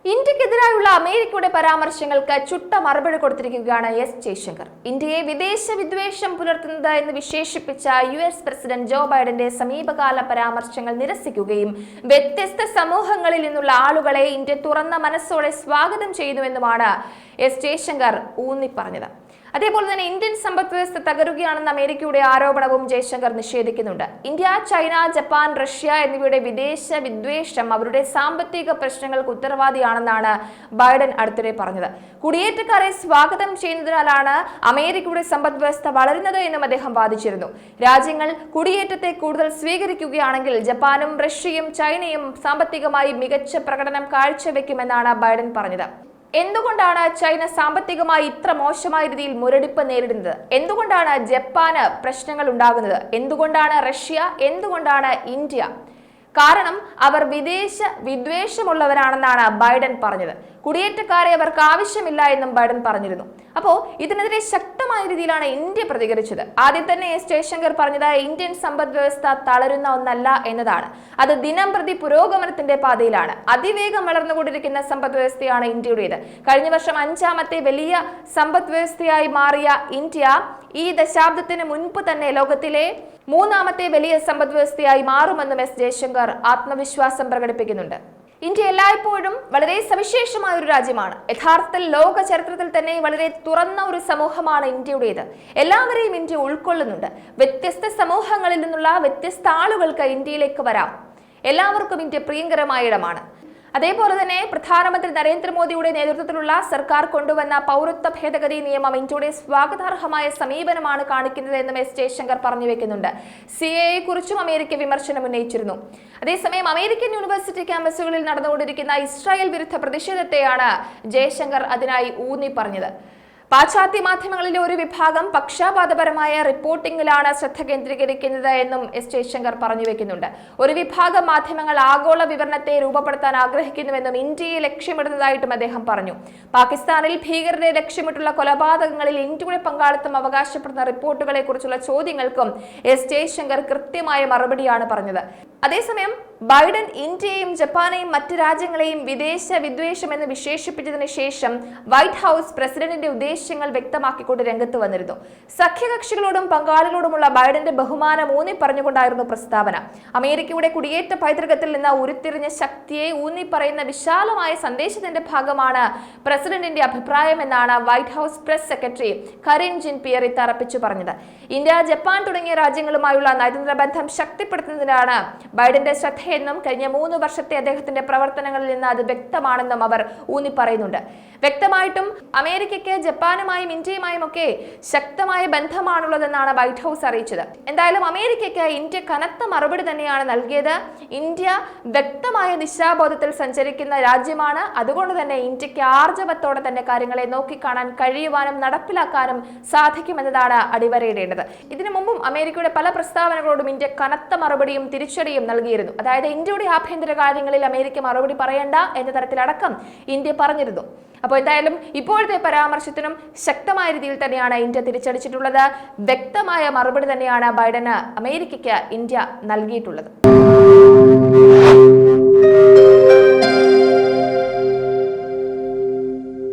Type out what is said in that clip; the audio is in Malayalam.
ഇന്ത്യക്കെതിരായുള്ള അമേരിക്കയുടെ പരാമർശങ്ങൾക്ക് ചുട്ട മറുപടി കൊടുത്തിരിക്കുകയാണ് എസ് ജയശങ്കർ. ഇന്ത്യയെ വിദേശ വിദ്വേഷം പുലർത്തുന്നത് എന്ന് വിശേഷിപ്പിച്ച US പ്രസിഡന്റ് ജോ ബൈഡന്റെ സമീപകാല പരാമർശങ്ങൾ നിരസിക്കുകയും വ്യത്യസ്ത സമൂഹങ്ങളിൽ നിന്നുള്ള ആളുകളെ ഇന്ത്യ തുറന്ന മനസ്സോടെ സ്വാഗതം ചെയ്യുന്നുവെന്നുമാണ് എസ് ജയശങ്കർ ഊന്നിപ്പറഞ്ഞത്. അതേപോലെ തന്നെ ഇന്ത്യൻ സമ്പദ് വ്യവസ്ഥ തകരുകയാണെന്ന അമേരിക്കയുടെ ആരോപണവും ജയശങ്കർ നിഷേധിക്കുന്നുണ്ട്. ഇന്ത്യ, ചൈന, ജപ്പാൻ, റഷ്യ എന്നിവയുടെ വിദേശ വിദ്വേഷം അവരുടെ സാമ്പത്തിക പ്രശ്നങ്ങൾക്ക് ഉത്തരവാദിയാണെന്നാണ് ബൈഡൻ അടുത്തിടെ പറഞ്ഞത്. കുടിയേറ്റക്കാരെ സ്വാഗതം ചെയ്യുന്നതിനാലാണ് അമേരിക്കയുടെ സമ്പദ് വ്യവസ്ഥ വളരുന്നത് എന്നും അദ്ദേഹം വാദിച്ചിരുന്നു. രാജ്യങ്ങൾ കുടിയേറ്റത്തെ കൂടുതൽ സ്വീകരിക്കുകയാണെങ്കിൽ ജപ്പാനും റഷ്യയും ചൈനയും സാമ്പത്തികമായി മികച്ച പ്രകടനം കാഴ്ചവെക്കുമെന്നാണ് ബൈഡൻ പറഞ്ഞത്. എന്തുകൊണ്ടാണ് ചൈന സാമ്പത്തികമായി ഇത്ര മോശമായ രീതിയിൽ മുരടിപ്പ് നേരിടുന്നത്? എന്തുകൊണ്ടാണ് ജപ്പാന് പ്രശ്നങ്ങൾ ഉണ്ടാകുന്നത്? എന്തുകൊണ്ടാണ് റഷ്യ? എന്തുകൊണ്ടാണ് ഇന്ത്യ? കാരണം അവർ വിദേശ വിദ്വേഷമുള്ളവരാണെന്നാണ് ബൈഡൻ പറഞ്ഞത്. കുടിയേറ്റക്കാരെ അവർക്ക് ആവശ്യമില്ല എന്നും ബൈഡൻ പറഞ്ഞിരുന്നു. അപ്പോൾ ഇതിനെതിരെ ശക്തമായ രീതിയിലാണ് ഇന്ത്യ പ്രതികരിച്ചത്. ആദ്യം തന്നെ എസ് ജയശങ്കർ പറഞ്ഞത് ഇന്ത്യൻ സമ്പദ് വ്യവസ്ഥ തളരുന്ന ഒന്നല്ല എന്നതാണ്. അത് ദിനം പ്രതി പുരോഗമനത്തിന്റെ പാതയിലാണ്. അതിവേഗം വളർന്നുകൊണ്ടിരിക്കുന്ന സമ്പദ് വ്യവസ്ഥയാണ് ഇന്ത്യയുടേത്. കഴിഞ്ഞ വർഷം 5ാമത്തെ വലിയ സമ്പദ് വ്യവസ്ഥയായി മാറിയ ഇന്ത്യ ഈ ദശാബ്ദത്തിന് മുൻപ് തന്നെ ലോകത്തിലെ 3ാമത്തെ വലിയ സമ്പദ് വ്യവസ്ഥയായി മാറുമെന്നും എസ് ജയശങ്കർ ആത്മവിശ്വാസം പ്രകടിപ്പിക്കുന്നുണ്ട്. ഇന്ത്യ എല്ലായ്പ്പോഴും വളരെ സവിശേഷമായ ഒരു രാജ്യമാണ്. യഥാർത്ഥത്തിൽ ലോക ചരിത്രത്തിൽ തന്നെ വളരെ തുറന്ന ഒരു സമൂഹമാണ് ഇന്ത്യയുടേത്. എല്ലാവരെയും ഇന്ത്യ ഉൾക്കൊള്ളുന്നുണ്ട്. വ്യത്യസ്ത സമൂഹങ്ങളിൽ നിന്നുള്ള വ്യത്യസ്ത ആളുകൾക്ക് ഇന്ത്യയിലേക്ക് വരാം. എല്ലാവർക്കും ഇന്ത്യ പ്രിയങ്കരമായ ഇടമാണ്. അതേപോലെ തന്നെ പ്രധാനമന്ത്രി നരേന്ദ്രമോദിയുടെ നേതൃത്വത്തിലുള്ള സർക്കാർ കൊണ്ടുവന്ന പൗരത്വ ഭേദഗതി നിയമം ഇന്ത്യയുടെ സ്വാഗതാർഹമായ സമീപനമാണ് കാണിക്കുന്നത് എന്നും എസ് ജയശങ്കർ പറഞ്ഞു വെക്കുന്നുണ്ട്. CAA കുറിച്ചും അമേരിക്ക വിമർശനം ഉന്നയിച്ചിരുന്നു. അതേസമയം അമേരിക്കൻ യൂണിവേഴ്സിറ്റി ക്യാമ്പസുകളിൽ നടന്നുകൊണ്ടിരിക്കുന്ന ഇസ്രായേൽ വിരുദ്ധ പ്രതിഷേധത്തെയാണ് ജയശങ്കർ അതിനായി ഊന്നി പറഞ്ഞത്. പാശ്ചാത്യ മാധ്യമങ്ങളിലെ ഒരു വിഭാഗം പക്ഷപാതപരമായ റിപ്പോർട്ടിംഗിലാണ് ശ്രദ്ധ കേന്ദ്രീകരിക്കുന്നത് എന്നും എസ് ജയശങ്കർ പറഞ്ഞു വെക്കുന്നുണ്ട്. ഒരു വിഭാഗം മാധ്യമങ്ങൾ ആഗോള വിവരണത്തെ രൂപപ്പെടുത്താൻ ആഗ്രഹിക്കുന്നുവെന്നും ഇന്ത്യയെ ലക്ഷ്യമിടുന്നതായിട്ടും അദ്ദേഹം പറഞ്ഞു. പാകിസ്ഥാനിൽ ഭീകരരെ ലക്ഷ്യമിട്ടുള്ള കൊലപാതകങ്ങളിൽ ഇന്ത്യയുടെ പങ്കാളിത്തം അവകാശപ്പെടുന്ന റിപ്പോർട്ടുകളെ കുറിച്ചുള്ള ചോദ്യങ്ങൾക്കും എസ് ജയശങ്കർ കൃത്യമായ മറുപടിയാണ് പറഞ്ഞത്. അതേസമയം ബൈഡൻ ഇന്ത്യയെയും ജപ്പാനെയും മറ്റ് രാജ്യങ്ങളെയും വിദേശ വിദ്വേഷം എന്ന് വിശേഷിപ്പിച്ചതിന് ശേഷം വൈറ്റ് ഹൌസ് പ്രസിഡന്റിന്റെ ഉദ്ദേശങ്ങൾ വ്യക്തമാക്കിക്കൊണ്ട് രംഗത്ത് വന്നിരുന്നു. സഖ്യകക്ഷികളോടും പങ്കാളികളോടുമുള്ള ബൈഡന്റെ ബഹുമാനം ഊന്നി പറഞ്ഞുകൊണ്ടായിരുന്നു പ്രസ്താവന. അമേരിക്കയുടെ കുടിയേറ്റ പൈതൃകത്തിൽ നിന്ന് ഉരുത്തിരിഞ്ഞ ശക്തിയെ ഊന്നി പറയുന്ന വിശാലമായ സന്ദേശത്തിന്റെ ഭാഗമാണ് പ്രസിഡന്റിന്റെ അഭിപ്രായം എന്നാണ് White House press secretary Karine Jean Pierre തറപ്പിച്ചു പറഞ്ഞത്. ഇന്ത്യ, ജപ്പാൻ തുടങ്ങിയ രാജ്യങ്ങളുമായുള്ള നയതന്ത്ര ബന്ധം ശക്തിപ്പെടുത്തുന്നതിനാണ് ബൈഡന്റെ ശ്രദ്ധയെന്നും കഴിഞ്ഞ 3 വർഷത്തെ അദ്ദേഹത്തിന്റെ പ്രവർത്തനങ്ങളിൽ നിന്ന് അത് വ്യക്തമാണെന്നും അവർ ഊന്നി പറയുന്നുണ്ട്. വ്യക്തമായിട്ടും അമേരിക്കയ്ക്ക് ജപ്പാനുമായും ഇന്ത്യയുമായും ഒക്കെ ശക്തമായ ബന്ധമാണുള്ളതെന്നാണ് വൈറ്റ് ഹൌസ് അറിയിച്ചത്. എന്തായാലും അമേരിക്കയ്ക്ക് ഇന്ത്യ കനത്ത മറുപടി തന്നെയാണ് നൽകിയത്. ഇന്ത്യ വ്യക്തമായ ദിശാബോധത്തിൽ സഞ്ചരിക്കുന്ന രാജ്യമാണ്. അതുകൊണ്ട് തന്നെ ഇന്ത്യക്ക് ആർജവത്തോടെ തന്നെ കാര്യങ്ങളെ നോക്കിക്കാണാൻ കഴിയുവാനും നടപ്പിലാക്കാനും സാധിക്കുമെന്നതാണ് അടിവരയിടേണ്ടത്. ഇതിനു മുമ്പും അമേരിക്കയുടെ പല പ്രസ്താവനകളോടും ഇന്ത്യ കനത്ത മറുപടിയും തിരിച്ചടിയും നൽകിയിരുന്നു. അതായത് ഇന്ത്യയുടെ ആഭ്യന്തര കാര്യങ്ങളിൽ അമേരിക്ക മറുപടി പറയേണ്ട എന്ന തരത്തിലടക്കം ഇന്ത്യ പറഞ്ഞിരുന്നു. അപ്പോൾ എന്തായാലും ഇപ്പോഴത്തെ പരാമർശത്തിനും ശക്തമായ രീതിയിൽ തന്നെയാണ് ഇന്ത്യ തിരിച്ചടിച്ചിട്ടുള്ളത്. വ്യക്തമായ മറുപടി തന്നെയാണ് ബൈഡന് അമേരിക്കയ്ക്ക് ഇന്ത്യ നൽകിയിട്ടുള്ളത്.